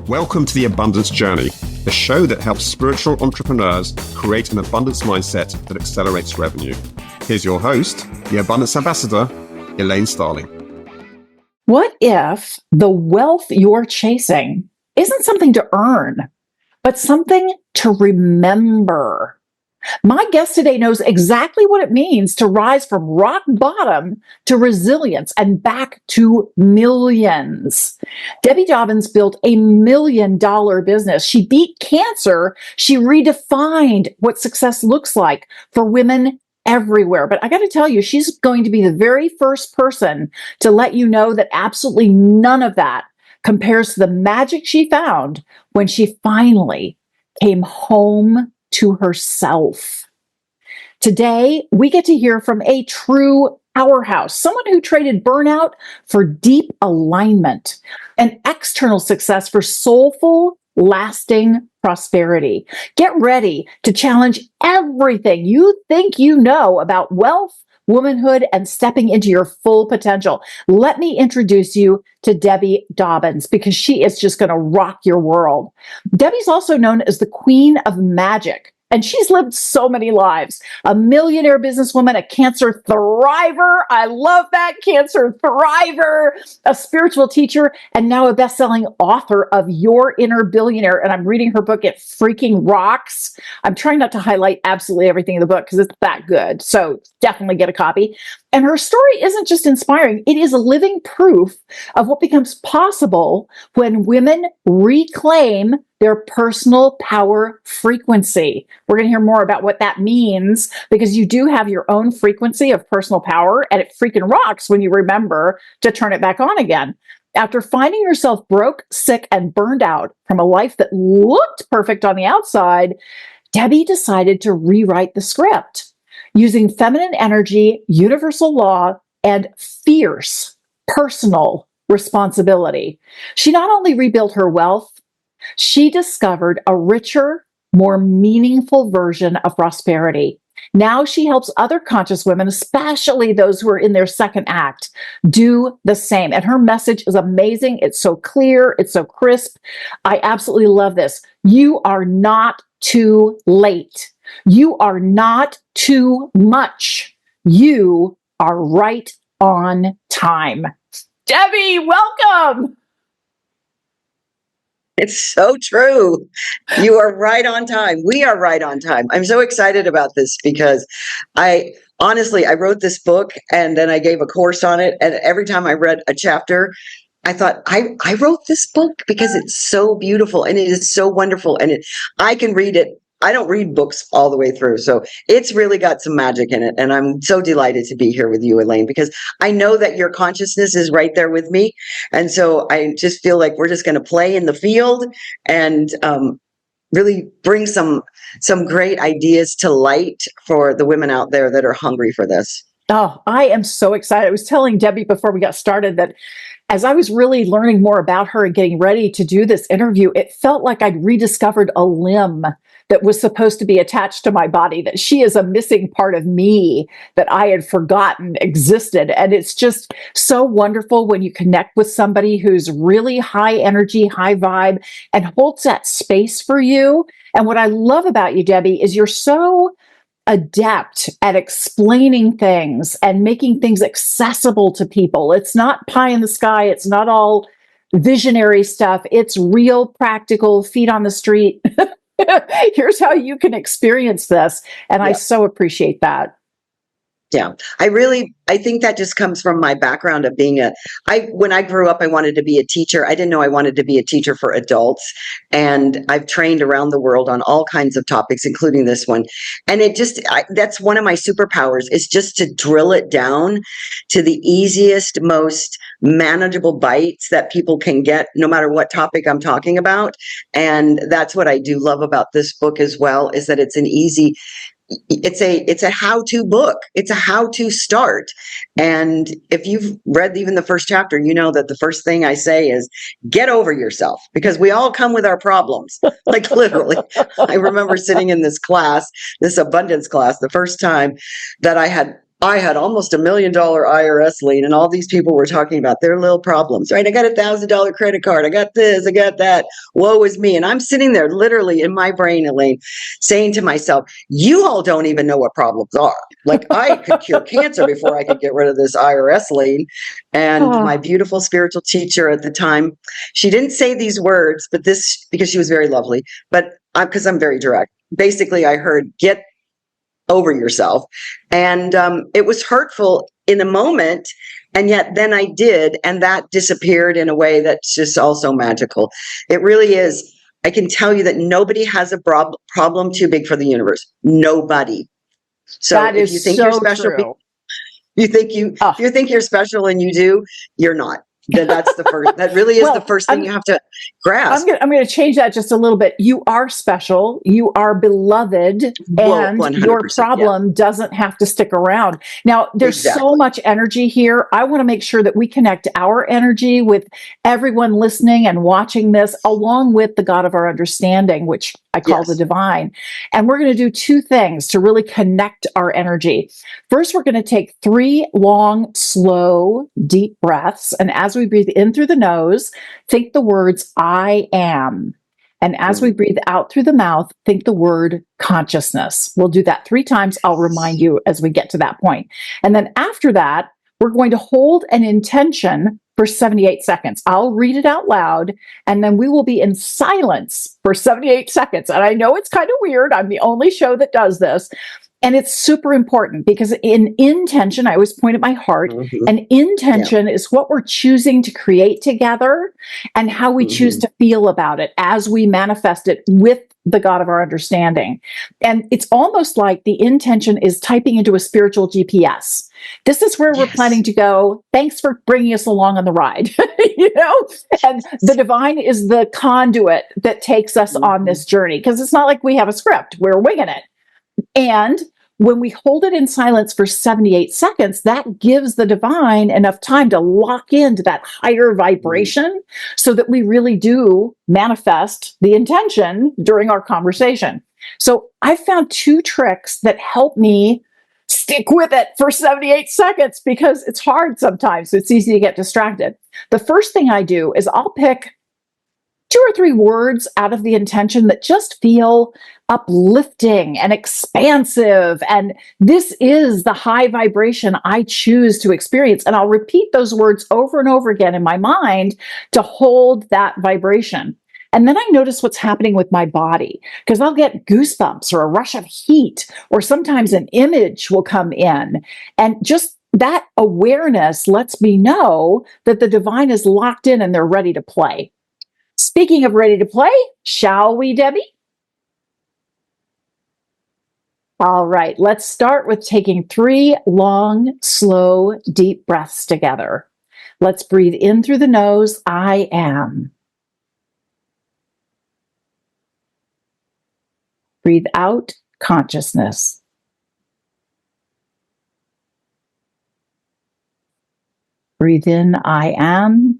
Welcome to The Abundance Journey, the show that helps spiritual entrepreneurs create an abundance mindset that accelerates revenue. Here's your host, the Abundance Ambassador, Elaine Starling. What if the wealth you're chasing isn't something to earn, but something to remember? My guest today knows exactly what it means to rise from rock bottom to resilience and back to millions. Debbie Dobbins built a $1 million business. She beat cancer. She redefined what success looks like for women everywhere. But I got to tell you, she's going to be the very first person to let you know that absolutely none of that compares to the magic she found when she finally came home to herself. Today, we get to hear from a true powerhouse, someone who traded burnout for deep alignment, and external success for soulful, lasting prosperity. Get ready to challenge everything you think you know about wealth, womanhood, and stepping into your full potential. Let me introduce you to Debbie Dobbins, because she is just going to rock your world. Debbie's also known as the Queen of Magic, and she's lived so many lives. A millionaire businesswoman, a cancer thriver. I love that, cancer thriver, a spiritual teacher, and now a best-selling author of Your Inner Billionaire. And I'm reading her book. It freaking rocks. I'm trying not to highlight absolutely everything in the book because it's that good. So definitely get a copy. And her story isn't just inspiring. It is a living proof of what becomes possible when women reclaim their personal power frequency. We're going to hear more about what that means, because you do have your own frequency of personal power, and it freaking rocks when you remember to turn it back on again. After finding yourself broke, sick, and burned out from a life that looked perfect on the outside, Debbie decided to rewrite the script using feminine energy, universal law, and fierce personal responsibility. She not only rebuilt her wealth, she discovered a richer, more meaningful version of prosperity. Now she helps other conscious women, especially those who are in their second act, do the same. And her message is amazing. It's so clear. It's so crisp. I absolutely love this. You are not too late. You are not too much. You are right on time. Debbie, welcome. It's so true. You are right on time. We are right on time. I'm so excited about this because I wrote this book and then I gave a course on it. And every time I read a chapter, I thought, I wrote this book because it's so beautiful and it is so wonderful. And I can read it. I don't read books all the way through. So it's really got some magic in it. And I'm so delighted to be here with you, Elaine, because I know that your consciousness is right there with me. And so I just feel like we're just going to play in the field and really bring some great ideas to light for the women out there that are hungry for this. Oh, I am so excited. I was telling Debbie before we got started that as I was really learning more about her and getting ready to do this interview, it felt like I'd rediscovered a limb that was supposed to be attached to my body, that she is a missing part of me that I had forgotten existed. And it's just so wonderful when you connect with somebody who's really high energy, high vibe, and holds that space for you. And what I love about you, Debbie, is you're so adept at explaining things and making things accessible to people. It's not pie in the sky. It's not all visionary stuff. It's real, practical, feet on the street. Here's how you can experience this. And I so appreciate that. Yeah, I think that just comes from my background of being when I grew up, I wanted to be a teacher. I didn't know I wanted to be a teacher for adults. And I've trained around the world on all kinds of topics, including this one. And that's one of my superpowers, is just to drill it down to the easiest, most manageable bites that people can get, no matter what topic I'm talking about. And that's what I do love about this book as well, is that it's a how-to book. It's a how-to start. And if you've read even the first chapter, you know that the first thing I say is get over yourself, because we all come with our problems. Like literally. I remember sitting in this class, this abundance class, the first time that I had I had almost $1 million IRS lien, and all these people were talking about their little problems, right? I got $1,000 credit card. I got this, I got that. Woe is me. And I'm sitting there literally in my brain, Elaine, saying to myself, you all don't even know what problems are. Like, I could cure cancer before I could get rid of this IRS lien. And my beautiful spiritual teacher at the time, she didn't say these words, but this, because she was very lovely, but because I'm very direct. Basically, I heard, get over yourself. And it was hurtful in a moment. And yet then I did. And that disappeared in a way that's just also magical. It really is. I can tell you that nobody has a problem too big for the universe. Nobody. So That if you is think you're so special, true. if you think you're special and you do, you're not. That's the first, that really is Well, the first thing you have to grasp. I'm going to change that just a little bit. You are special. You are beloved, Whoa, and 100%. your Yeah, problem doesn't have to stick around. Now, there's so exactly. much energy here. I want to make sure that we connect our energy with everyone listening and watching this, along with the God of our understanding, which I call the Yes. divine. And we're going to do two things to really connect our energy. First, we're going to take 3 long, slow, deep breaths. And as we breathe in through the nose, think the words I am. And as we breathe out through the mouth, think the word consciousness. We'll do that 3 times. I'll remind you as we get to that point. And then after that, we're going to hold an intention for 78 seconds. I'll read it out loud, and then we will be in silence for 78 seconds. And I know it's kind of weird. I'm the only show that does this. And it's super important because in intention, I always point at my heart, and intention is what we're choosing to create together and how we choose to feel about it as we manifest it with the God of our understanding. And it's almost like the intention is typing into a spiritual GPS. This is where we're planning to go. Thanks for bringing us along on the ride, and the divine is the conduit that takes us on this journey, because it's not like we have a script. We're winging it. And when we hold it in silence for 78 seconds, that gives the divine enough time to lock into that higher vibration so that we really do manifest the intention during our conversation. So I found 2 tricks that help me stick with it for 78 seconds, because it's hard sometimes. It's easy to get distracted. The first thing I do is I'll pick 2 or 3 words out of the intention that just feel uplifting and expansive. And this is the high vibration I choose to experience. And I'll repeat those words over and over again in my mind to hold that vibration. And then I notice what's happening with my body, because I'll get goosebumps or a rush of heat, or sometimes an image will come in. And just that awareness lets me know that the divine is locked in and they're ready to play. Speaking of ready to play, shall we, Debbie? All right, let's start with taking 3 long, slow, deep breaths together. Let's breathe in through the nose, I am. Breathe out, consciousness. Breathe in, I am.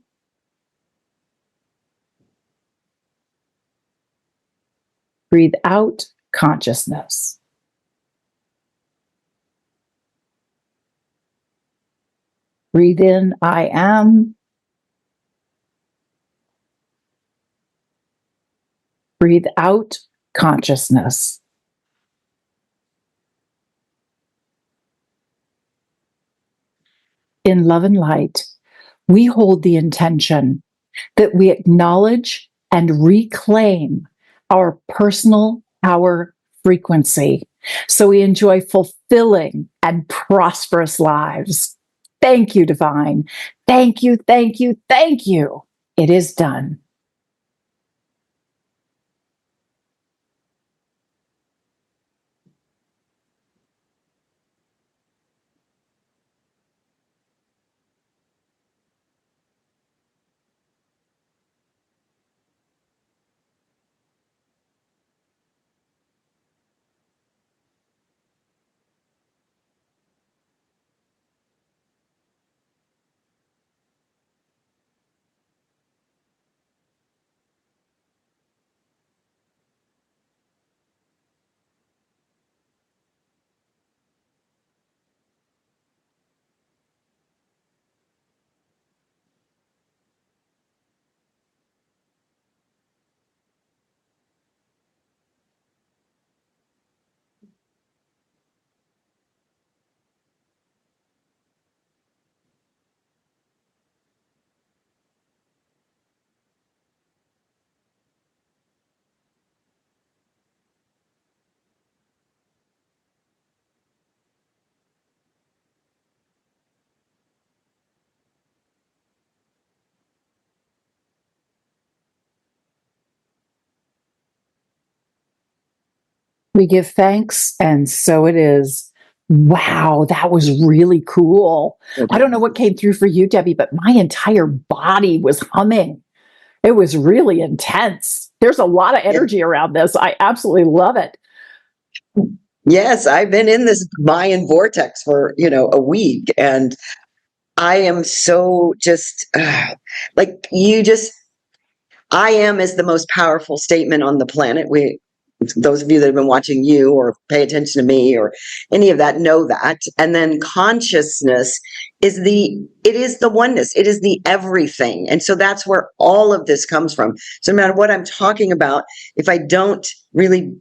Breathe out, consciousness. Breathe in, I am. Breathe out, consciousness. In love and light, we hold the intention that we acknowledge and reclaim our personal power frequency so we enjoy fulfilling and prosperous lives. Thank you, divine. Thank you, thank you, thank you. It is done. We give thanks, and so it is. Wow, that was really cool. I don't know what came through for you, Debbie, but my entire body was humming. It was really intense. There's a lot of energy around this. I absolutely love it. Yes, I've been in this Mayan vortex for, a week, and I am so just like I am is the most powerful statement on the planet. Those of you that have been watching you or pay attention to me or any of that know that. And then consciousness is the oneness. It is the everything. And so that's where all of this comes from. So no matter what I'm talking about, if I don't really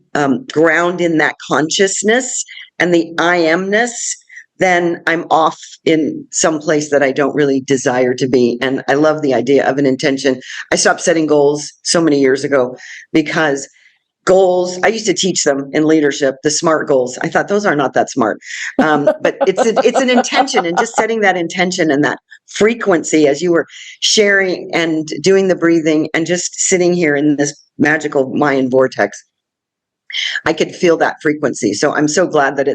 ground in that consciousness and the I amness, then I'm off in some place that I don't really desire to be. And I love the idea of an intention. I stopped setting goals so many years ago because goals, I used to teach them in leadership, the SMART goals. I thought those are not that smart. But it's an intention, and just setting that intention and that frequency as you were sharing and doing the breathing and just sitting here in this magical Mayan vortex. I could feel that frequency. So I'm so glad that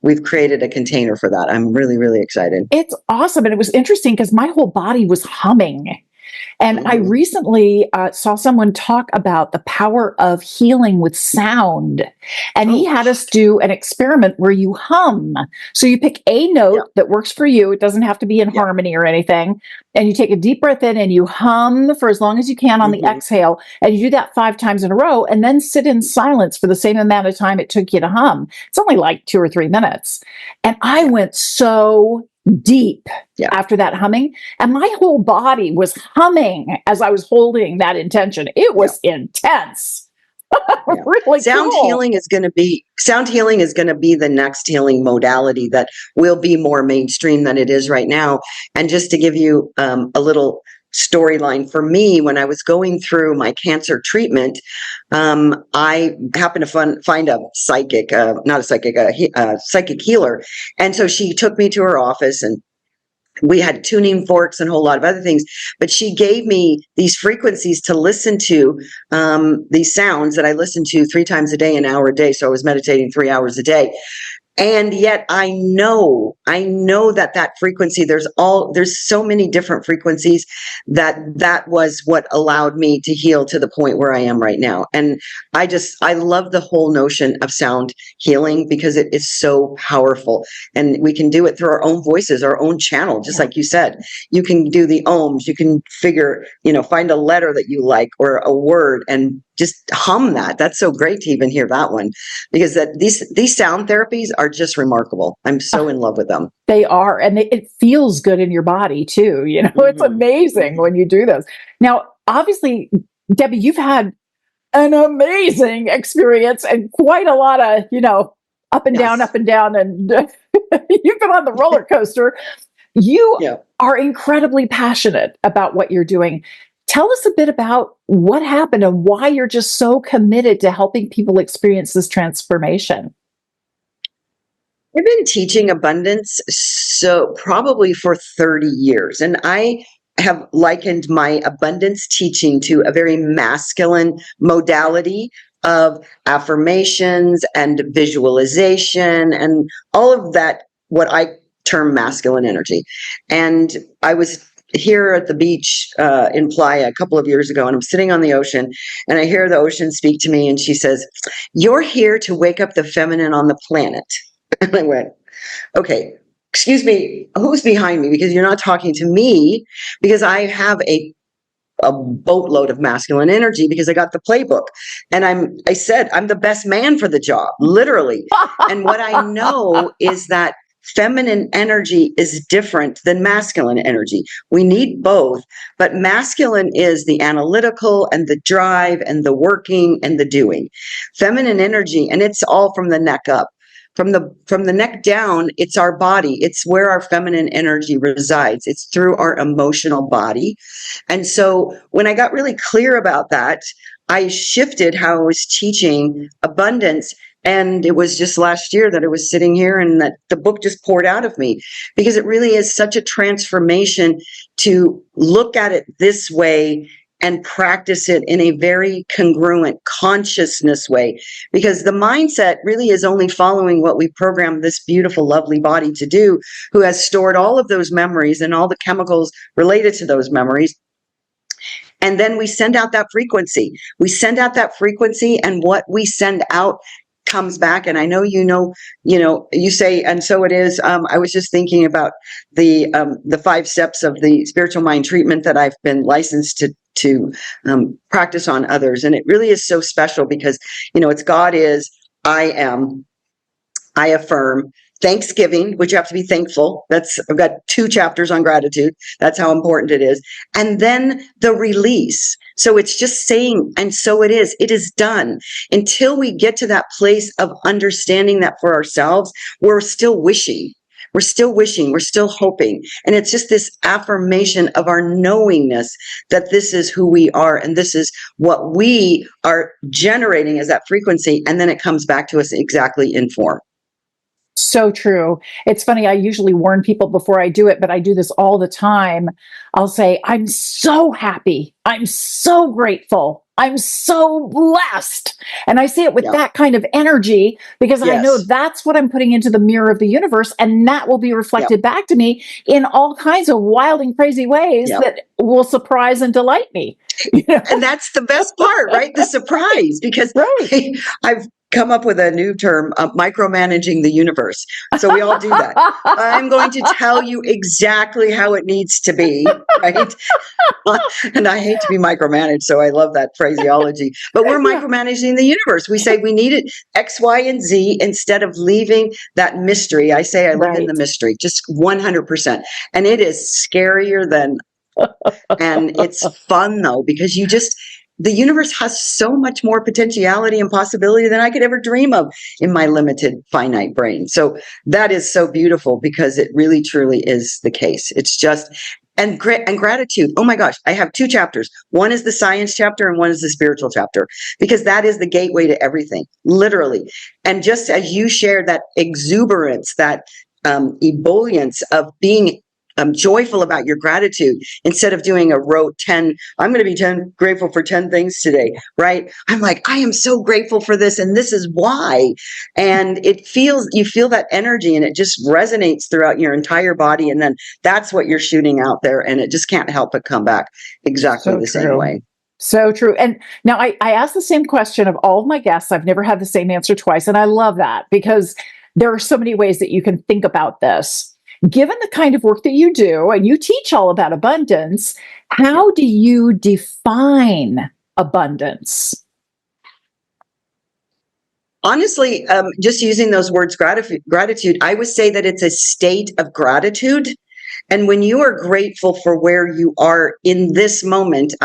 we've created a container for that. I'm really, really excited. It's awesome. And it was interesting because my whole body was humming. And I recently saw someone talk about the power of healing with sound. And he had us do an experiment where you hum. So you pick a note that works for you. It doesn't have to be in harmony or anything. And you take a deep breath in and you hum for as long as you can on the exhale. And you do that 5 times in a row and then sit in silence for the same amount of time it took you to hum. It's only like 2 or 3 minutes. And I went so deep after that humming, and my whole body was humming as I was holding that intention. It was intense. Really sound cool. healing is going to be the next healing modality that will be more mainstream than it is right now. And just to give you a little storyline for me, when I was going through my cancer treatment, I happened to find a psychic, not a psychic, a psychic healer. And so she took me to her office, and we had tuning forks and a whole lot of other things, but she gave me these frequencies to listen to, these sounds that I listened to 3 times a day, an hour a day. So I was meditating 3 hours a day. And yet I know that frequency, there's so many different frequencies that was what allowed me to heal to the point where I am right now. And I love the whole notion of sound healing because it is so powerful, and we can do it through our own voices, our own channel. Just like you said, you can do the ohms, you can find a letter that you like or a word and just hum that. That's so great to even hear that one, because these sound therapies are just remarkable. I'm so in love with them. They are, and it feels good in your body too. It's amazing when you do those. Now, obviously, Debbie, you've had an amazing experience and quite a lot of, up and down, and you've been on the roller coaster. You are incredibly passionate about what you're doing. Tell us a bit about what happened and why you're just so committed to helping people experience this transformation. I've been teaching abundance probably for 30 years, and I have likened my abundance teaching to a very masculine modality of affirmations and visualization and all of that, what I term masculine energy. And I was here at the beach in Playa a couple of years ago, and I'm sitting on the ocean, and I hear the ocean speak to me, and she says, "You're here to wake up the feminine on the planet." And I went, "Okay, excuse me, who's behind me? Because you're not talking to me, because I have a boatload of masculine energy because I got the playbook. And I said, I'm the best man for the job, literally. And what I know is that feminine energy is different than masculine energy. We need both, but masculine is the analytical and the drive and the working and the doing. Feminine energy, and it's all from the neck up. From the neck down, it's our body. It's where our feminine energy resides. It's through our emotional body. And so when I got really clear about that, I shifted how I was teaching abundance. And it was just last year that I was sitting here and that the book just poured out of me, because it really is such a transformation to look at it this way and practice it in a very congruent consciousness way, because the mindset really is only following what we programmed this beautiful, lovely body to do, who has stored all of those memories and all the chemicals related to those memories. And then we send out that frequency. We send out that frequency, and what we send out comes back. And I know, you say, and so it is. I was just thinking about the 5 steps of the spiritual mind treatment that I've been licensed to practice on others. And it really is so special because, it's God is, I am, I affirm, Thanksgiving, which you have to be thankful. I've got 2 chapters on gratitude. That's how important it is. And then the release. So it's just saying, and so it is done. Until we get to that place of understanding that for ourselves, we're still wishing. We're still wishing, we're still hoping. And it's just this affirmation of our knowingness that this is who we are and this is what we are generating as that frequency. And then it comes back to us exactly in form. So true. It's funny. I usually warn people before I do it, but I do this all the time. I'll say, I'm so happy. I'm so grateful. I'm so blessed. And I say it with that kind of energy because I know that's what I'm putting into the mirror of the universe. And that will be reflected back to me in all kinds of wild and crazy ways that will surprise and delight me. And that's the best part, right? The surprise, because I've come up with a new term, micromanaging the universe. So we all do that. I'm going to tell you exactly how it needs to be, right? And I hate to be micromanaged, so I love that phraseology. But we're micromanaging the universe. We say we need it X, Y, and Z instead of leaving that mystery. I say I live in the mystery, just 100%. And it is scarier than, and it's fun though, because the universe has so much more potentiality and possibility than I could ever dream of in my limited, finite brain. So that is so beautiful because it really, truly is the case. It's just, and gratitude. Oh my gosh, I have 2 chapters. One is the science chapter and one is the spiritual chapter, because that is the gateway to everything, literally. And just as you shared that exuberance, that ebullience of being joyful about your gratitude, instead of doing a rote 10, I'm going to be grateful for 10 things today, right? I'm like, I am so grateful for this, and this is why. And you feel that energy, and it just resonates throughout your entire body. And then that's what you're shooting out there, and it just can't help but come back exactly the same way. So true. And now I ask the same question of all of my guests. I've never had the same answer twice. And I love that because there are so many ways that you can think about this. Given the kind of work that you do, and you teach all about abundance, how do you define abundance? Honestly, just using those words, gratitude, I would say that it's a state of gratitude. And when you are grateful for where you are in this moment,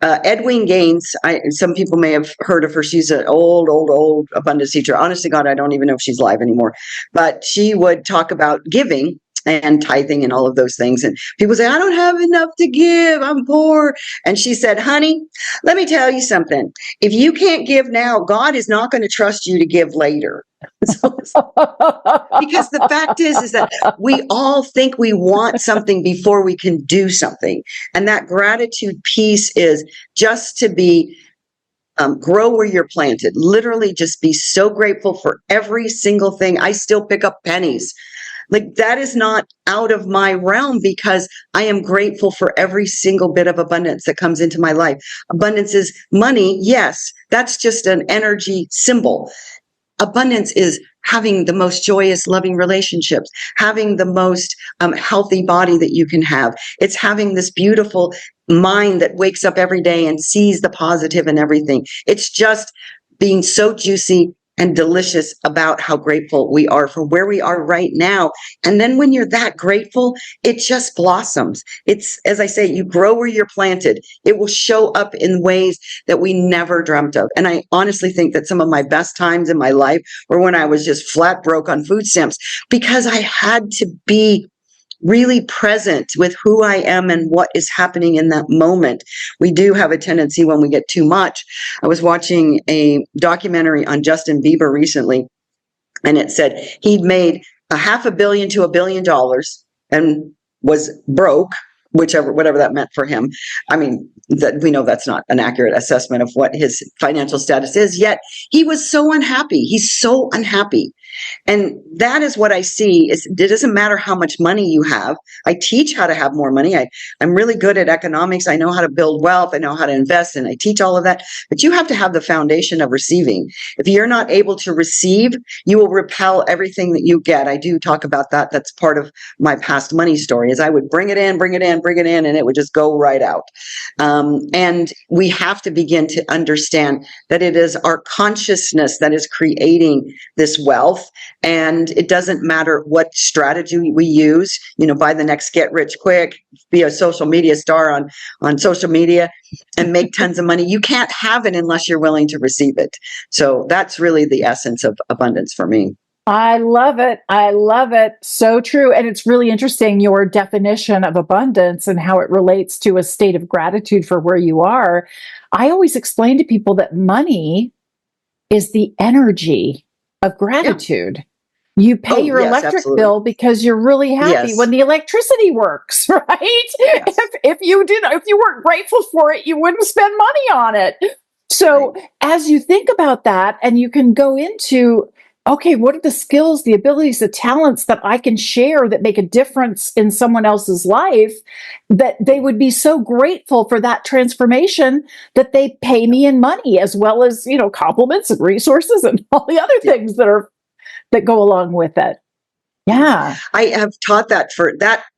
Edwene Gaines, some people may have heard of her. She's an old abundance teacher. Honestly, God, I don't even know if she's live anymore. But she would talk about giving and tithing and all of those things. And people say, I don't have enough to give. I'm poor. And she said, honey, let me tell you something. If you can't give now, God is not going to trust you to give later. Because the fact is that we all think we want something before we can do something. And that gratitude piece is just to be grow where you're planted. Literally just be so grateful for every single thing. I still pick up pennies. Like, that is not out of my realm because I am grateful for every single bit of abundance that comes into my life. Abundance is money. Yes, that's just an energy symbol. Abundance is having the most joyous, loving relationships, having the most healthy body that you can have. It's having this beautiful mind that wakes up every day and sees the positive in everything. It's just being so juicy and delicious about how grateful we are for where we are right now. And then when you're that grateful, it just blossoms. It's, as I say, you grow where you're planted. It will show up in ways that we never dreamt of. And I honestly think that some of my best times in my life were when I was just flat broke on food stamps, because I had to be really present with who I am and what is happening in that moment. We do have a tendency when we get too much. I was watching a documentary on Justin Bieber recently, and it said he'd made $500 million to $1 billion and was broke, whatever that meant for him. I mean, that we know that's not an accurate assessment of what his financial status is, yet he was so unhappy. He's so unhappy. And that is what I see is it doesn't matter how much money you have. I teach how to have more money. I'm really good at economics. I know how to build wealth. I know how to invest, and I teach all of that. But you have to have the foundation of receiving. If you're not able to receive, you will repel everything that you get. I do talk about that. That's part of my past money story is I would bring it in, and it would just go right out. And we have to begin to understand that it is our consciousness that is creating this wealth. And it doesn't matter what strategy we use, buy the next get rich quick, be a social media star on social media and make tons of money. You can't have it unless you're willing to receive it. So that's really the essence of abundance for me. I love it. I love it. So true. And it's really interesting, your definition of abundance and how it relates to a state of gratitude for where you are. I always explain to people that money is the energy of gratitude. Yeah. You pay your electric bill because you're really happy when the electricity works, right? Yes. If you weren't grateful for it, you wouldn't spend money on it. So as you think about that, and you can go into, okay, what are the skills, the abilities, the talents that I can share that make a difference in someone else's life, that they would be so grateful for that transformation that they pay me in money, as well as, compliments and resources and all the other things that go along with it. Yeah. I have taught that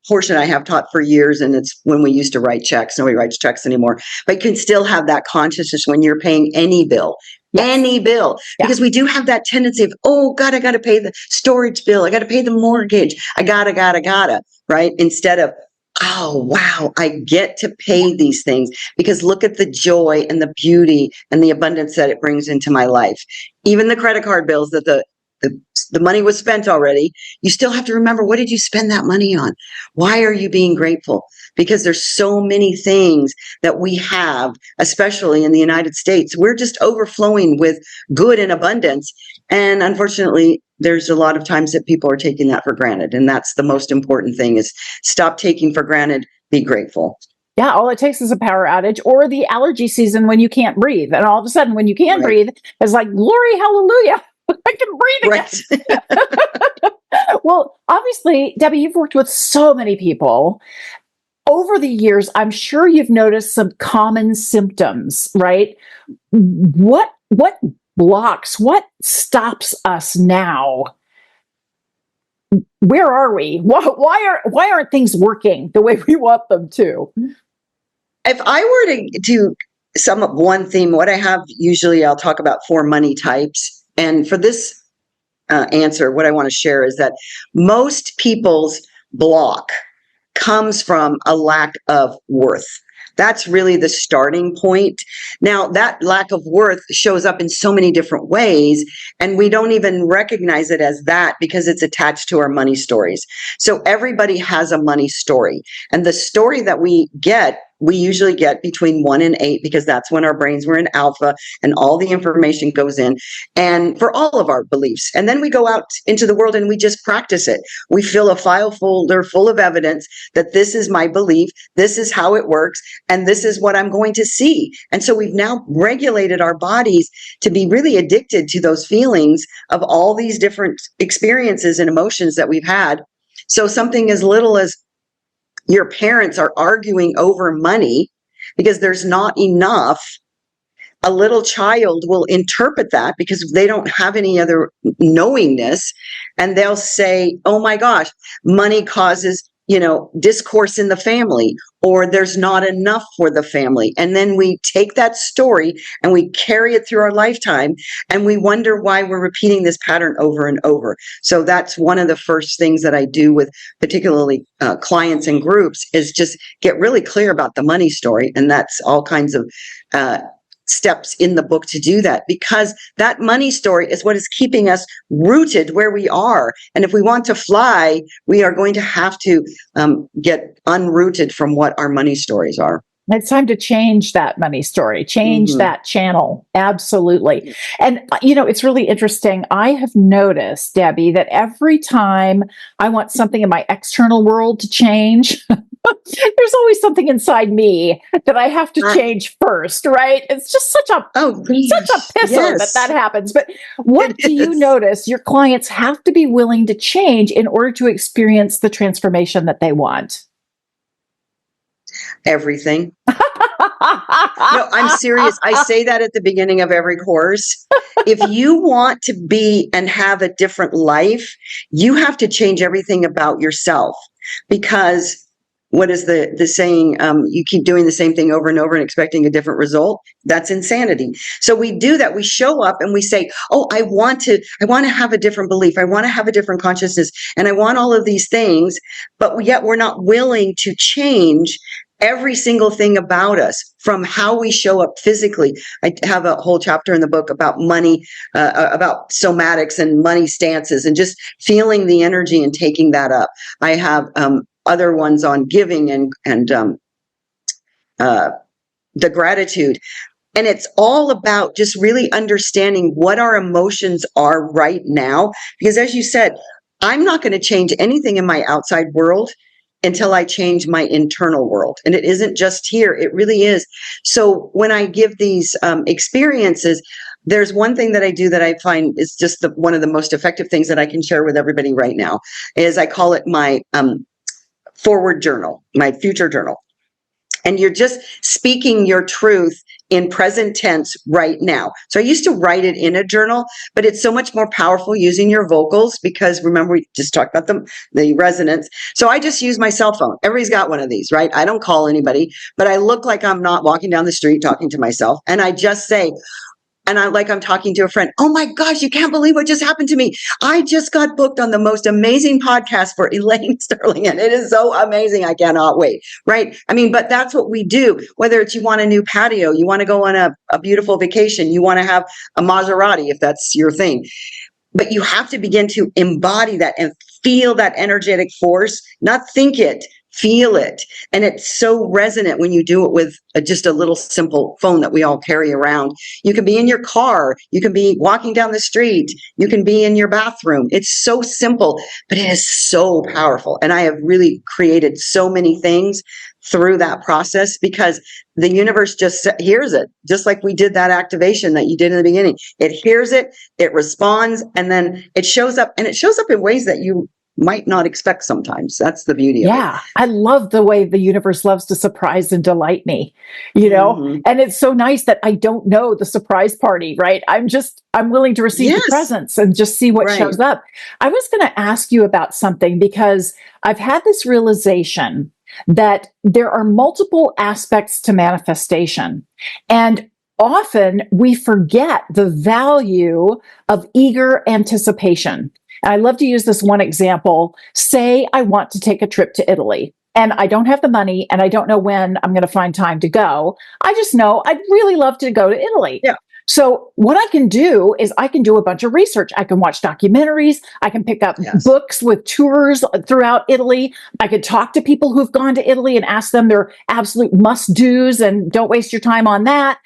portion I have taught for years. And it's when we used to write checks. Nobody writes checks anymore, but you can still have that consciousness when you're paying any bill. Yes. Any bill, because we do have that tendency of, oh God, I got to pay the storage bill. I got to pay the mortgage. I gotta, right? Instead of, oh, wow, I get to pay these things because look at the joy and the beauty and the abundance that it brings into my life. Even the credit card bills that the money was spent already. You still have to remember, what did you spend that money on? Why are you being grateful? Because there's so many things that we have, especially in the United States. We're just overflowing with good and abundance. And unfortunately, there's a lot of times that people are taking that for granted. And that's the most important thing is stop taking for granted, be grateful. Yeah, all it takes is a power outage or the allergy season when you can't breathe. And all of a sudden, when you can breathe, it's like, glory, hallelujah. I can breathe again. Right. Well, obviously, Debbie, you've worked with so many people. Over the years, I'm sure you've noticed some common symptoms, right? What blocks, what stops us now? Where are we? Why aren't things working the way we want them to? If I were to sum up one theme, what I have usually, I'll talk about 4 money types. And for this answer, what I want to share is that most people's block comes from a lack of worth. That's really the starting point. Now, that lack of worth shows up in so many different ways, and we don't even recognize it as that because it's attached to our money stories. So everybody has a money story, and the story that we usually get between 1 and 8 because that's when our brains were in alpha and all the information goes in, and for all of our beliefs. And then we go out into the world and we just practice it. We fill a file folder full of evidence that this is my belief, this is how it works, and this is what I'm going to see. And so we've now regulated our bodies to be really addicted to those feelings of all these different experiences and emotions that we've had. So something as little as your parents are arguing over money because there's not enough. A little child will interpret that because they don't have any other knowingness, and they'll say, oh my gosh, money causes, discourse in the family, or there's not enough for the family. And then we take that story and we carry it through our lifetime, and we wonder why we're repeating this pattern over and over. So that's one of the first things that I do with particularly clients and groups is just get really clear about the money story. And that's all kinds of steps in the book to do that, because that money story is what is keeping us rooted where we are. And if we want to fly, we are going to have to get unrooted from what our money stories are. It's time to change that money story, change that channel. Absolutely. And, it's really interesting. I have noticed, Debbie, that every time I want something in my external world to change, There's always something inside me that I have to change first, right? It's just such a pisser that happens. But what do you notice your clients have to be willing to change in order to experience the transformation that they want? Everything. No, I'm serious. I say that at the beginning of every course. If you want to be and have a different life, you have to change everything about yourself, because what is the saying? You keep doing the same thing over and over and expecting a different result. That's insanity. So we do that. We show up and we say, oh, I want to have a different belief. I want to have a different consciousness. And I want all of these things, but yet we're not willing to change every single thing about us, from how we show up physically. I have a whole chapter in the book about money, about somatics and money stances, and just feeling the energy and taking that up. I have other ones on giving and the gratitude. And it's all about just really understanding what our emotions are right now. Because as you said, I'm not going to change anything in my outside world until I change my internal world. And it isn't just here, it really is. So when I give these experiences, there's one thing that I do that I find is just one of the most effective things that I can share with everybody right now, is I call it my forward journal, my future journal. And you're just speaking your truth in present tense right now. So I used to write it in a journal, but it's so much more powerful using your vocals, because remember, we just talked about the resonance. So I just use my cell phone. Everybody's got one of these, right? I don't call anybody, but I look like I'm not walking down the street talking to myself. And I just say, and I'm talking to a friend. Oh my gosh, you can't believe what just happened to me. I just got booked on the most amazing podcast for Elaine Starling, and it is so amazing. I cannot wait. Right? I mean, but that's what we do. Whether it's you want a new patio, you want to go on a beautiful vacation, you want to have a Maserati, if that's your thing. But you have to begin to embody that and feel that energetic force, not think it. Feel it. And it's so resonant when you do it with just a little simple phone that we all carry around. You can be in your car. You can be walking down the street. You can be in your bathroom. It's so simple, but it is so powerful. And I have really created so many things through that process, because the universe just hears it, just like we did that activation that you did in the beginning. It hears it, it responds, and then it shows up, and it shows up in ways that you might not expect sometimes. That's the beauty of it. Yeah. I love the way the universe loves to surprise and delight me, you know, and it's so nice that I don't know the surprise party, right? I'm willing to receive the presents and just see what shows up. I was going to ask you about something, because I've had this realization that there are multiple aspects to manifestation, and often we forget the value of eager anticipation. And I love to use this one example. Say I want to take a trip to Italy, and I don't have the money, and I don't know when I'm going to find time to go. I just know I'd really love to go to Italy. Yeah. So what I can do is I can do a bunch of research. I can watch documentaries. I can pick up books with tours throughout Italy. I could talk to people who've gone to Italy and ask them their absolute must-dos, and don't waste your time on that.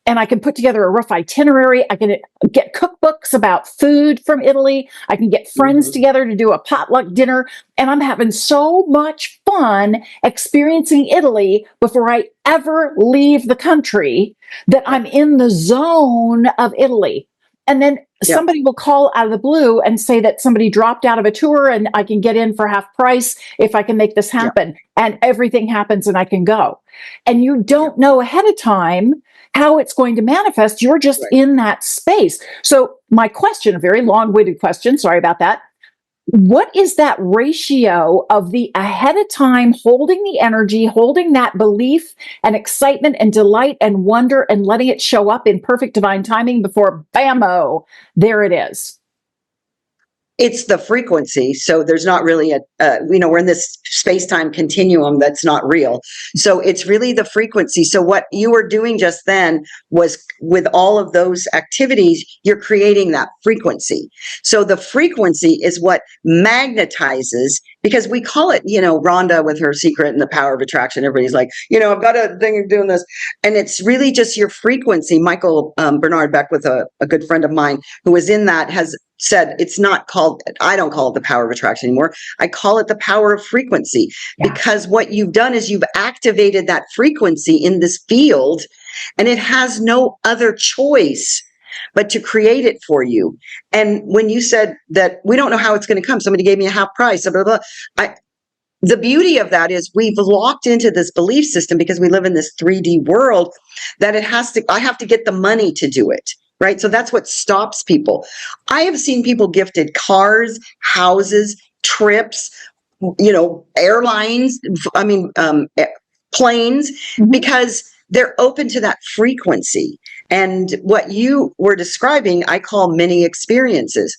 And I can put together a rough itinerary. I can get cookbooks about food from Italy. I can get friends together to do a potluck dinner. And I'm having so much fun experiencing Italy before I ever leave the country that I'm in the zone of Italy. And then somebody will call out of the blue and say that somebody dropped out of a tour and I can get in for half price if I can make this happen. And everything happens and I can go. And you don't know ahead of time how it's going to manifest. You're just in that space. So my question, a very long-winded question, sorry about that. What is that ratio of the ahead of time holding the energy, holding that belief and excitement and delight and wonder, and letting it show up in perfect divine timing before bammo, there it is? It's the frequency. So there's not really we're in this space-time continuum that's not real. So it's really the frequency. So what you were doing just then was, with all of those activities, you're creating that frequency. So the frequency is what magnetizes, because we call it, Rhonda with her secret and the power of attraction. Everybody's like, I've got a thing of doing this. And it's really just your frequency. Michael Bernard Beck, with a good friend of mine who was in that, has said it's not called, I don't call it the power of attraction anymore. I call it the power of frequency, because what you've done is you've activated that frequency in this field, and it has no other choice but to create it for you. And when you said that we don't know how it's going to come, somebody gave me a half price, blah, blah, blah. The beauty of that is we've locked into this belief system, because we live in this 3D world, that I have to get the money to do it. Right. So that's what stops people. I have seen people gifted cars, houses, trips, airlines, planes, because they're open to that frequency. And what you were describing, I call mini experiences.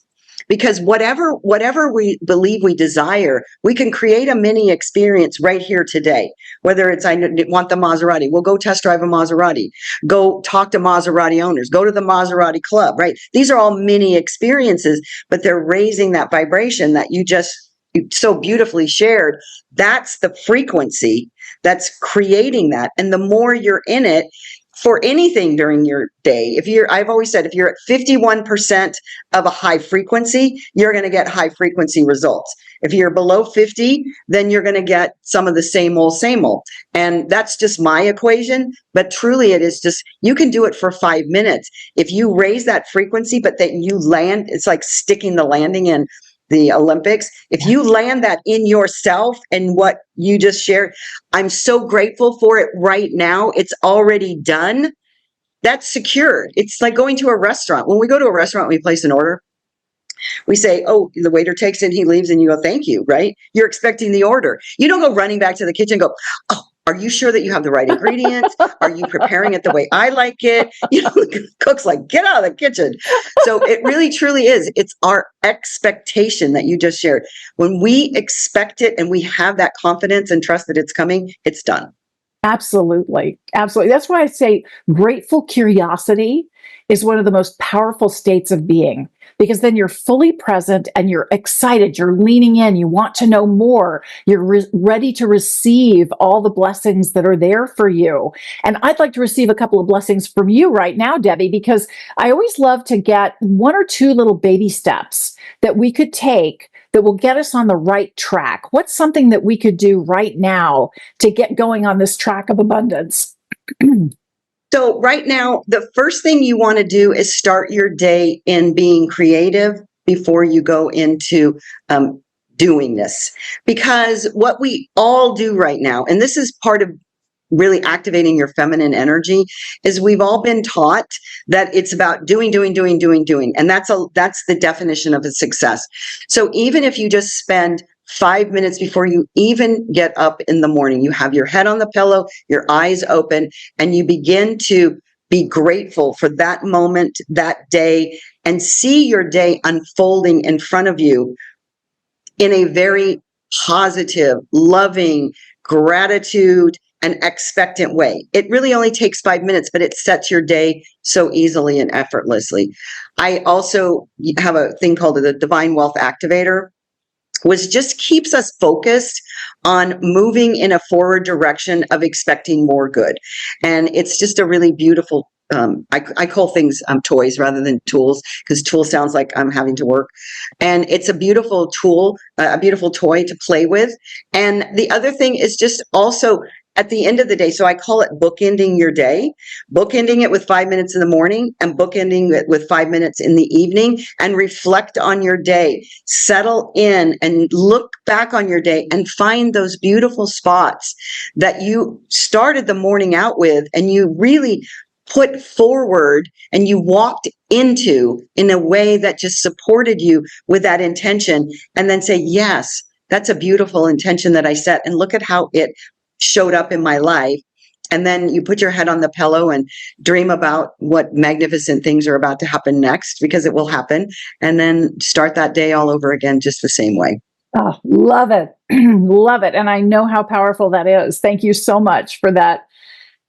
Because whatever we believe we desire, we can create a mini experience right here today. Whether it's, I want the Maserati, we'll go test drive a Maserati, go talk to Maserati owners, go to the Maserati club, right? These are all mini experiences, but they're raising that vibration that you so beautifully shared. That's the frequency that's creating that. And the more you're in it, for anything during your day, I've always said, if you're at 51% of a high frequency, you're going to get high frequency results. If you're below 50, then you're going to get some of the same old. And that's just my equation. But truly, it is just, you can do it for 5 minutes. If you raise that frequency, but then you land, it's like sticking the landing in the Olympics. If you land that in yourself and what you just shared, I'm so grateful for it right now. It's already done. That's secured. It's like going to a restaurant. When we go to a restaurant, we place an order. We say, oh, the waiter takes it, he leaves, and you go, thank you, right? You're expecting the order. You don't go running back to the kitchen and go, oh, are you sure that you have the right ingredients? Are you preparing it the way I like it? The cook's like, get out of the kitchen. So it really, truly is. It's our expectation that you just shared. When we expect it and we have that confidence and trust that it's coming, it's done. Absolutely. Absolutely. That's why I say grateful curiosity is one of the most powerful states of being, because then you're fully present and you're excited, you're leaning in, you want to know more, you're ready to receive all the blessings that are there for you. And I'd like to receive a couple of blessings from you right now, Debbie, because I always love to get 1 or 2 little baby steps that we could take that will get us on the right track. What's something that we could do right now to get going on this track of abundance? So right now, the first thing you want to do is start your day in being creative before you go into doing this. Because what we all do right now, and this is part of really activating your feminine energy, is we've all been taught that it's about doing. And that's the definition of a success. So even if you just spend 5 minutes before you even get up in the morning, you have your head on the pillow, your eyes open, and you begin to be grateful for that moment, that day, and see your day unfolding in front of you in a very positive, loving, gratitude, and expectant way. It really only takes 5 minutes, but it sets your day so easily and effortlessly. I also have a thing called the Divine Wealth Activator, which just keeps us focused on moving in a forward direction of expecting more good. And it's just a really beautiful, I call things toys rather than tools, because tool sounds like I'm having to work. And it's a beautiful tool, a beautiful toy to play with. And the other thing is just also at the end of the day, so I call it bookending your day, bookending it with 5 minutes in the morning and bookending it with 5 minutes in the evening, and reflect on your day, settle in and look back on your day and find those beautiful spots that you started the morning out with and you really put forward and you walked into in a way that just supported you with that intention, and then say, yes, that's a beautiful intention that I set, and look at how it showed up in my life. And then you put your head on the pillow and dream about what magnificent things are about to happen next, because it will happen. And then start that day all over again, just the same way. Oh, love it. Love it. And I know how powerful that is. Thank you so much for that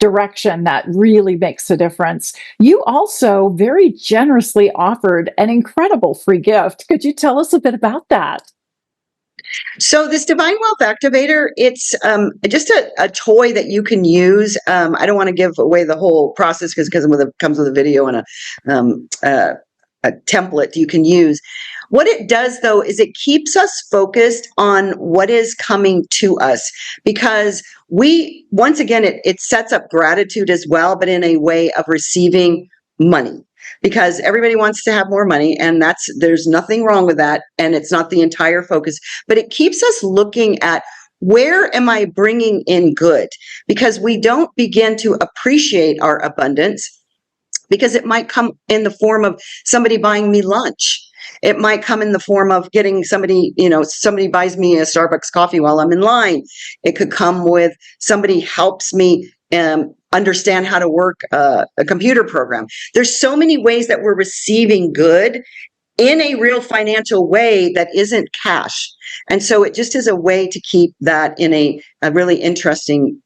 direction. That really makes a difference. You also very generously offered an incredible free gift. Could you tell us a bit about that? So this Divine Wealth Activator, it's just a toy that you can use. I don't want to give away the whole process because it comes with a video and template you can use. What it does, though, is it keeps us focused on what is coming to us, because once again, it sets up gratitude as well, but in a way of receiving money, because everybody wants to have more money, and there's nothing wrong with that. And it's not the entire focus, but it keeps us looking at, where am I bringing in good? Because we don't begin to appreciate our abundance, because it might come in the form of somebody buying me lunch. It might come in the form of getting somebody buys me a Starbucks coffee while I'm in line. It could come with somebody helps me understand how to work a computer program. There's so many ways that we're receiving good in a real financial way that isn't cash. And so it just is a way to keep that in a really interesting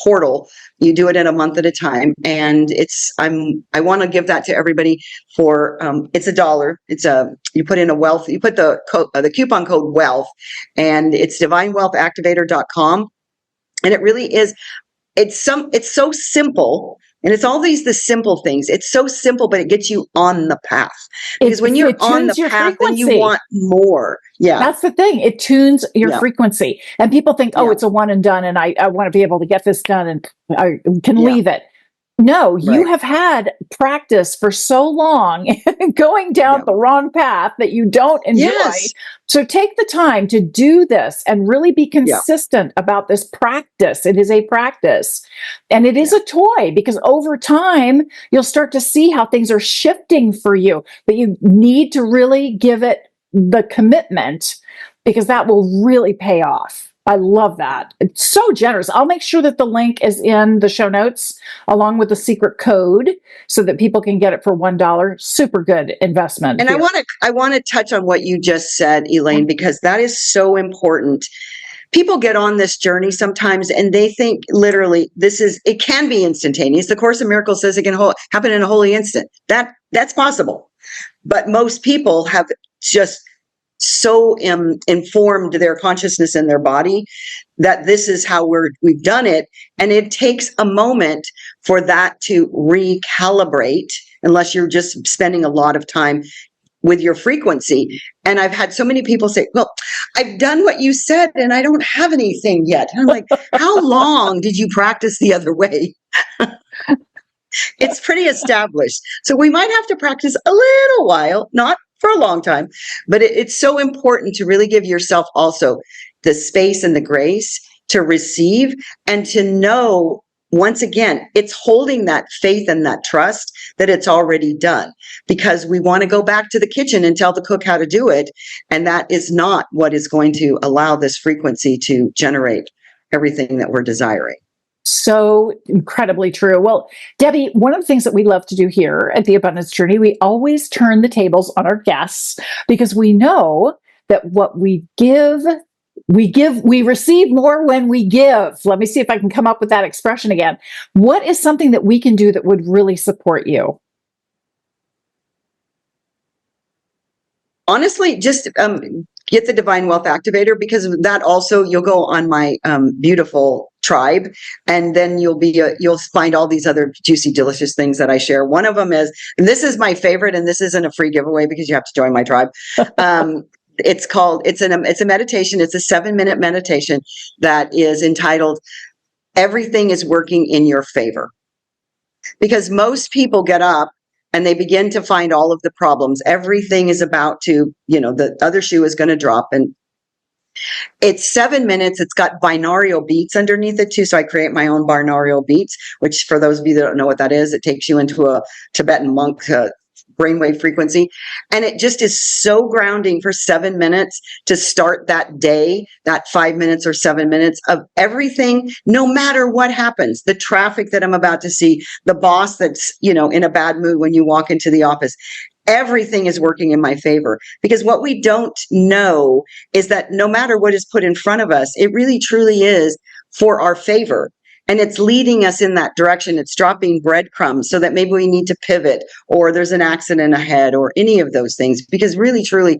portal. You do it in a month at a time. And I want to give that to everybody for, it's $1. You put in you put the coupon code wealth, and it's divinewealthactivator.com. And it really is, it's so simple. And it's all the simple things. It's so simple, but it gets you on the path. Because when you're on the path, then you want more. Yeah. That's the thing. It tunes your frequency. And people think, it's a one and done, and I want to be able to get this done and I can leave it. No, you have had practice for so long going down the wrong path that you don't enjoy. Yes. So take the time to do this and really be consistent about this practice. It is a practice, and it is a toy, because over time you'll start to see how things are shifting for you, but you need to really give it the commitment, because that will really pay off. I love that. It's so generous. I'll make sure that the link is in the show notes along with the secret code so that people can get it for $1. Super good investment. And I want to touch on what you just said, Elaine, because that is so important. People get on this journey sometimes and they think literally it can be instantaneous. The Course in Miracles says it can happen in a holy instant. That's possible. But most people have just so informed their consciousness and their body that this is how we've done it. And it takes a moment for that to recalibrate, unless you're just spending a lot of time with your frequency. And I've had so many people say, well, I've done what you said and I don't have anything yet. And I'm like, how long did you practice the other way? It's pretty established. So we might have to practice a little while, not for a long time, but it's so important to really give yourself also the space and the grace to receive, and to know, once again, it's holding that faith and that trust that it's already done, because we want to go back to the kitchen and tell the cook how to do it. And that is not what is going to allow this frequency to generate everything that we're desiring. So incredibly true. Well, Debbie, one of the things that we love to do here at the Abundance Journey, we always turn the tables on our guests, because we know that what we give, we receive more when we give. Let me see if I can come up with that expression again. What is something that we can do that would really support you? Honestly, just get the Divine Wealth Activator, because that also, you'll go on my beautiful tribe, and then you'll find all these other juicy, delicious things that I share. One of them is, and this is my favorite, and this isn't a free giveaway because you have to join my tribe. It's a meditation. It's a 7-minute meditation that is entitled "Everything is Working in Your Favor," because most people get up and they begin to find all of the problems. Everything is about to, the other shoe is going to drop. And it's 7 minutes. It's got binaural beats underneath it too. So I create my own binaural beats, which, for those of you that don't know what that is, it takes you into a Tibetan monk brainwave frequency. And it just is so grounding for 7 minutes to start that day, that 5 minutes or 7 minutes of everything, no matter what happens, the traffic that I'm about to see, the boss that's, in a bad mood when you walk into the office. Everything is working in my favor, because what we don't know is that no matter what is put in front of us, it really truly is for our favor. And it's leading us in that direction. It's dropping breadcrumbs so that maybe we need to pivot, or there's an accident ahead, or any of those things, because really, truly,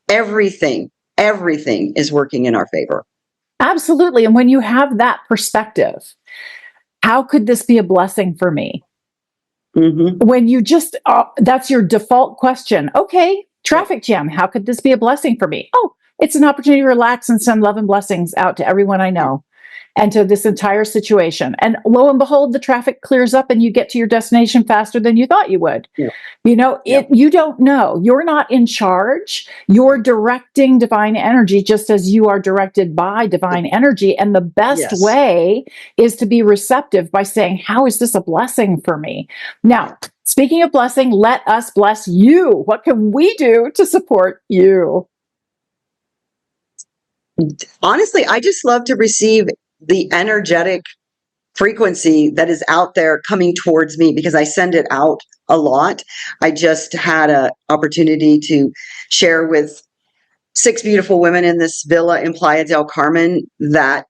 everything is working in our favor. Absolutely. And when you have that perspective, how could this be a blessing for me? When you just, that's your default question. Okay, traffic jam. How could this be a blessing for me? Oh, it's an opportunity to relax and send love and blessings out to everyone I know and to this entire situation. And lo and behold, the traffic clears up and you get to your destination faster than you thought you would. Yeah. You know, you don't know. You're not in charge. You're directing divine energy just as you are directed by divine energy. And the best way is to be receptive by saying, how is this a blessing for me? Now, speaking of blessing, let us bless you. What can we do to support you? Honestly, I just love to receive the energetic frequency that is out there coming towards me because I send it out a lot. I just had an opportunity to share with 6 beautiful women in this villa in Playa del Carmen that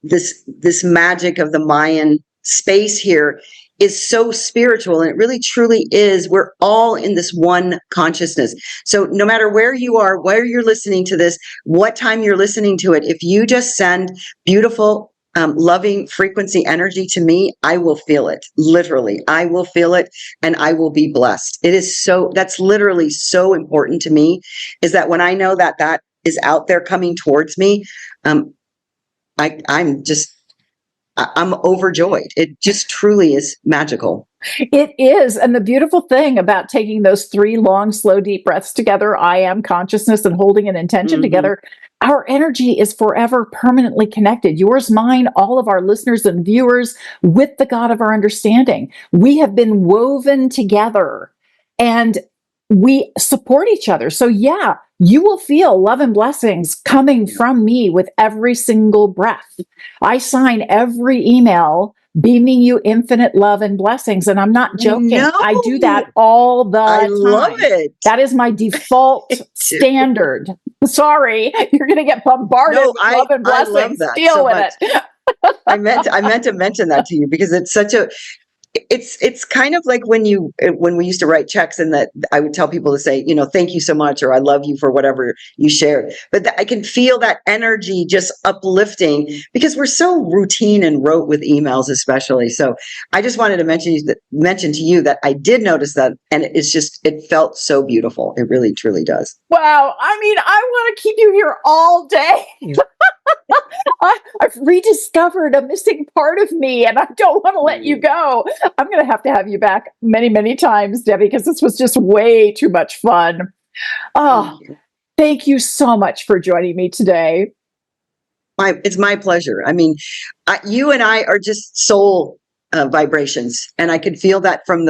this magic of the Mayan space here is so spiritual, and it really truly is. We're all in this one consciousness. So no matter where you are, where you're listening to this, what time you're listening to it, if you just send beautiful, loving frequency energy to me, I will feel it. Literally, I will feel it and I will be blessed. It is so, that's literally so important to me, is that when I know that that is out there coming towards me, I'm overjoyed. It just truly is magical. It is. And the beautiful thing about taking those 3 long, slow, deep breaths together, I am consciousness, and holding an intention together, our energy is forever permanently connected. Yours, mine, all of our listeners and viewers, with the God of our understanding. We have been woven together and we support each other. So yeah, you will feel love and blessings coming from me with every single breath. I sign every email beaming you infinite love and blessings. And I'm not joking. No, I do that all the time. I love it. That is my default standard. Sorry, you're going to get bombarded with love and blessings. I love that Deal so with much. it. I meant to mention that to you because it's such a, it's kind of like when we used to write checks, and that I would tell people to say, you know, thank you so much, or I love you for whatever you shared. But I can feel that energy just uplifting because we're so routine and rote with emails, especially. So I just wanted to mention to you that I did notice that, and it felt so beautiful. It really, truly does. Wow. I mean, I want to keep you here all day. I've rediscovered a missing part of me, and I don't want to let you go. I'm going to have you back many, many times, Debbie, because this was just way too much fun. Oh, thank you so much for joining me today. It's my pleasure. I mean, you and I are just soul vibrations. And I could feel that from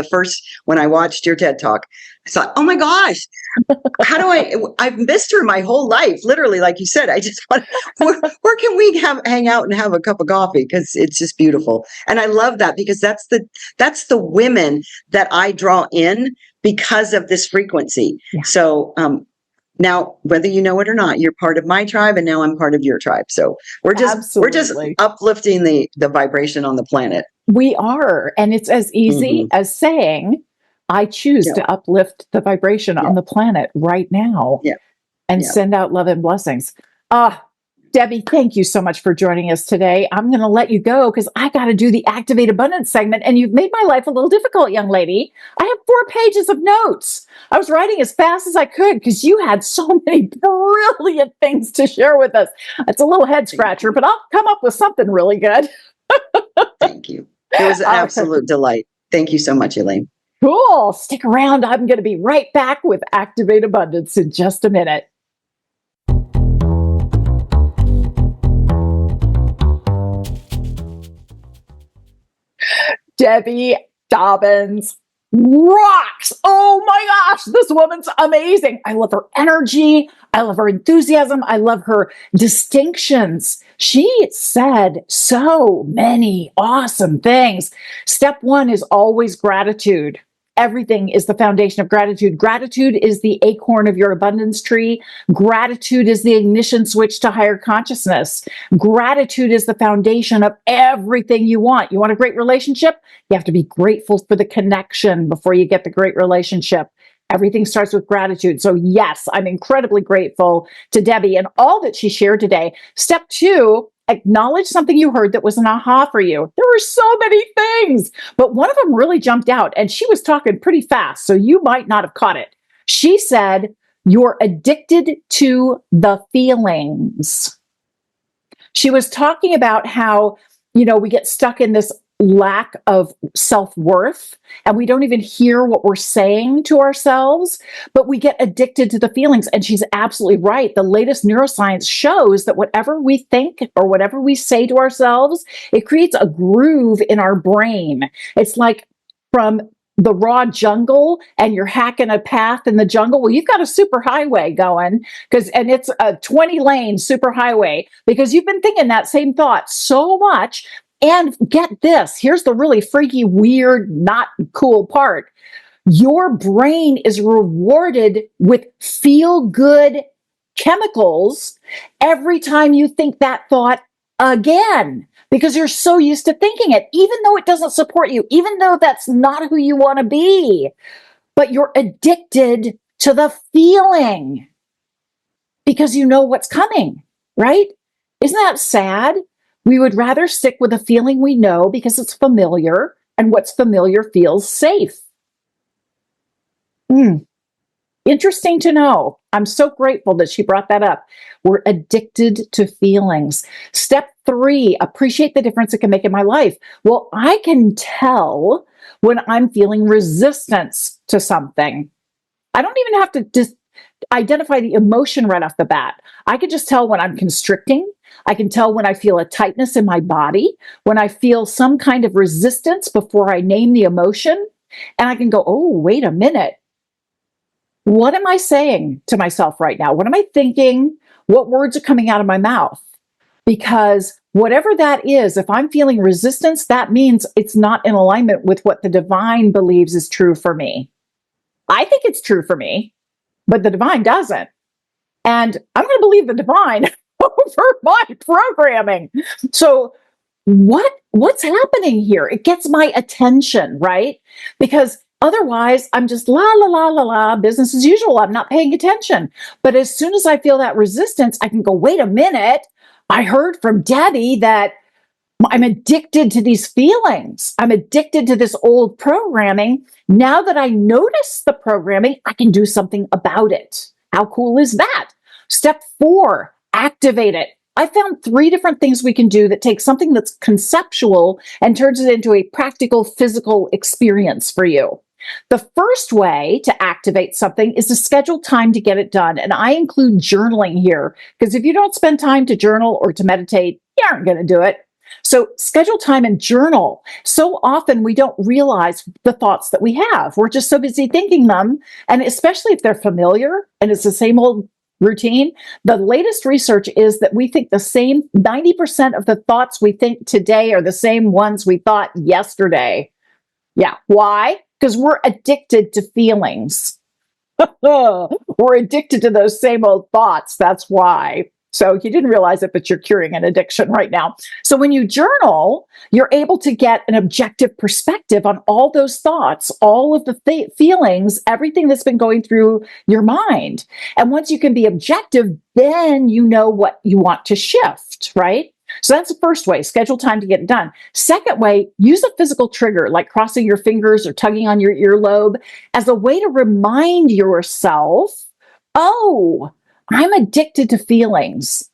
when I watched your TED Talk. I thought, oh my gosh, I've missed her my whole life. Literally, like you said, I just want, where can we hang out and have a cup of coffee? Because it's just beautiful. And I love that because that's the women that I draw in because of this frequency. Yeah. So, now, whether you know it or not, you're part of my tribe, and now I'm part of your tribe. So we're just uplifting the vibration on the planet. We are, and it's as easy as saying, "I choose to uplift the vibration on the planet right now, and send out love and blessings." Debbie, thank you so much for joining us today. I'm going to let you go because I got to do the Activate Abundance segment, and you've made my life a little difficult, young lady. I have 4 pages of notes. I was writing as fast as I could because you had so many brilliant things to share with us. It's a little head scratcher, but I'll come up with something really good. Thank you. It was an absolute delight. Thank you so much, Elaine. Cool. Stick around. I'm going to be right back with Activate Abundance in just a minute. Debbie Dobbins rocks. Oh my gosh, this woman's amazing. I love her energy. I love her enthusiasm. I love her distinctions. She said so many awesome things. Step 1 is always gratitude. Everything is the foundation of gratitude. Gratitude is the acorn of your abundance tree. Gratitude is the ignition switch to higher consciousness. Gratitude is the foundation of everything you want. You want a great relationship? You have to be grateful for the connection before you get the great relationship. Everything starts with gratitude. So yes, I'm incredibly grateful to Debbie and all that she shared today. Step 2, acknowledge something you heard that was an aha for you. There were so many things, but one of them really jumped out, and she was talking pretty fast, so you might not have caught it. She said, "You're addicted to the feelings." She was talking about how, we get stuck in this lack of self-worth and we don't even hear what we're saying to ourselves, but we get addicted to the feelings. And she's absolutely right. The latest neuroscience shows that whatever we think or whatever we say to ourselves, it creates a groove in our brain. It's like from the raw jungle and you're hacking a path in the jungle. Well, you've got a super highway going and it's a 20-lane super highway because you've been thinking that same thought so much. And get this, here's the really freaky, weird, not cool part. Your brain is rewarded with feel-good chemicals every time you think that thought again, because you're so used to thinking it, even though it doesn't support you, even though that's not who you want to be. But you're addicted to the feeling because you know what's coming, right? Isn't that sad? We would rather stick with a feeling we know because it's familiar, and what's familiar feels safe. Interesting to know. I'm so grateful that she brought that up. We're addicted to feelings. Step 3, appreciate the difference it can make in my life. Well, I can tell when I'm feeling resistance to something. I don't even have to just identify the emotion right off the bat. I can just tell when I'm constricting. I can tell when I feel a tightness in my body, when I feel some kind of resistance before I name the emotion. And I can go, oh, wait a minute. What am I saying to myself right now? What am I thinking? What words are coming out of my mouth? Because whatever that is, if I'm feeling resistance, that means it's not in alignment with what the divine believes is true for me. I think it's true for me, but the divine doesn't. And I'm going to believe the divine over my programming. So what's happening here? It gets my attention, right? Because otherwise, I'm just la, la, la, la, la, business as usual. I'm not paying attention. But as soon as I feel that resistance, I can go, wait a minute. I heard from Debbie that I'm addicted to these feelings. I'm addicted to this old programming. Now that I notice the programming, I can do something about it. How cool is that? Step 4, activate it. I found 3 different things we can do that take something that's conceptual and turns it into a practical, physical experience for you. The first way to activate something is to schedule time to get it done. And I include journaling here, because if you don't spend time to journal or to meditate, you aren't going to do it. So schedule time and journal. So often we don't realize the thoughts that we have. We're just so busy thinking them. And especially if they're familiar and it's the same old routine, the latest research is that we think the same 90% of the thoughts we think today are the same ones we thought yesterday. Yeah. Why? Because we're addicted to feelings. We're addicted to those same old thoughts. That's why. So you didn't realize it, but you're curing an addiction right now. So when you journal, you're able to get an objective perspective on all those thoughts, all of the feelings, everything that's been going through your mind. And once you can be objective, then you know what you want to shift, right? So that's the first way, schedule time to get it done. Second way, use a physical trigger like crossing your fingers or tugging on your earlobe as a way to remind yourself, oh, I'm addicted to feelings.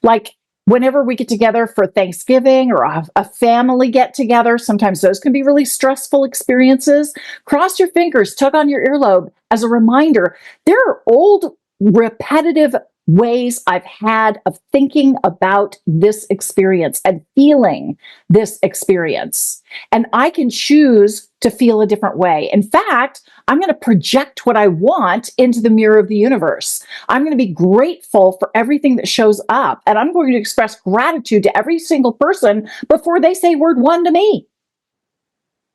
Like whenever we get together for Thanksgiving or a family get together, sometimes those can be really stressful experiences. Cross your fingers, tug on your earlobe as a reminder. There are old repetitive ways I've had of thinking about this experience and feeling this experience. And I can choose to feel a different way. In fact, I'm going to project what I want into the mirror of the universe. I'm going to be grateful for everything that shows up. And I'm going to express gratitude to every single person before they say word one to me.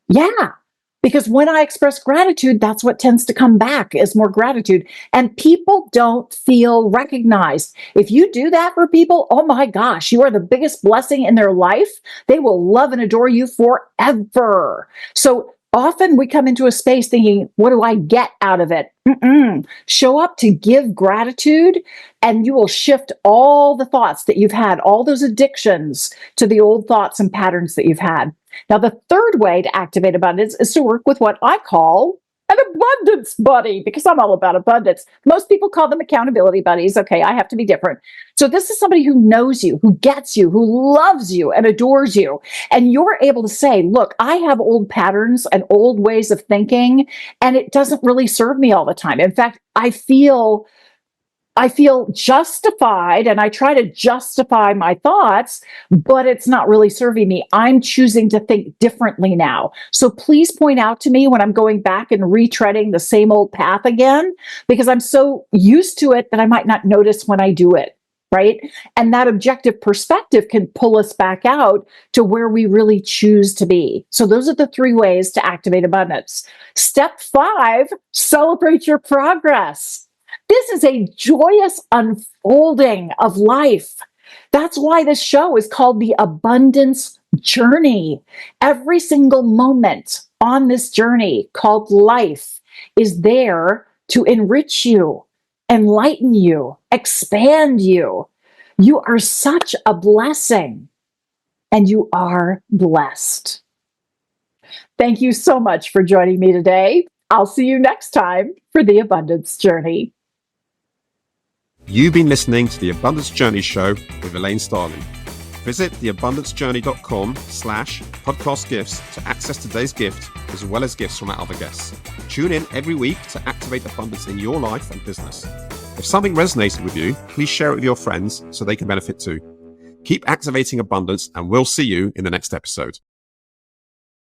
Yeah. Because when I express gratitude, that's what tends to come back is more gratitude. And people don't feel recognized. If you do that for people, oh my gosh, you are the biggest blessing in their life. They will love and adore you forever. So Often we come into a space thinking, what do I get out of it? Show up to give gratitude, and you will shift all the thoughts that you've had, all those addictions, to the old thoughts and patterns that you've had. Now, the third way to activate abundance is to work with what I call an abundance buddy, because I'm all about abundance. Most people call them accountability buddies. Okay, I have to be different. So this is somebody who knows you, who gets you, who loves you and adores you. And you're able to say, look, I have old patterns and old ways of thinking, and it doesn't really serve me all the time. In fact, I feel justified, and I try to justify my thoughts, but it's not really serving me. I'm choosing to think differently now. So please point out to me when I'm going back and retreading the same old path again, because I'm so used to it that I might not notice when I do it. Right? And that objective perspective can pull us back out to where we really choose to be. So those are the 3 ways to activate abundance. Step 5, celebrate your progress. This is a joyous unfolding of life. That's why this show is called the Abundance Journey. Every single moment on this journey called life is there to enrich you, enlighten you, expand you. You are such a blessing, and you are blessed. Thank you so much for joining me today. I'll see you next time for the Abundance Journey. You've been listening to the Abundance Journey Show with Elaine Starling. Visit theabundancejourney.com/podcast gifts to access today's gift, as well as gifts from our other guests. Tune in every week to activate abundance in your life and business. If something resonated with you, please share it with your friends so they can benefit too. Keep activating abundance, and we'll see you in the next episode.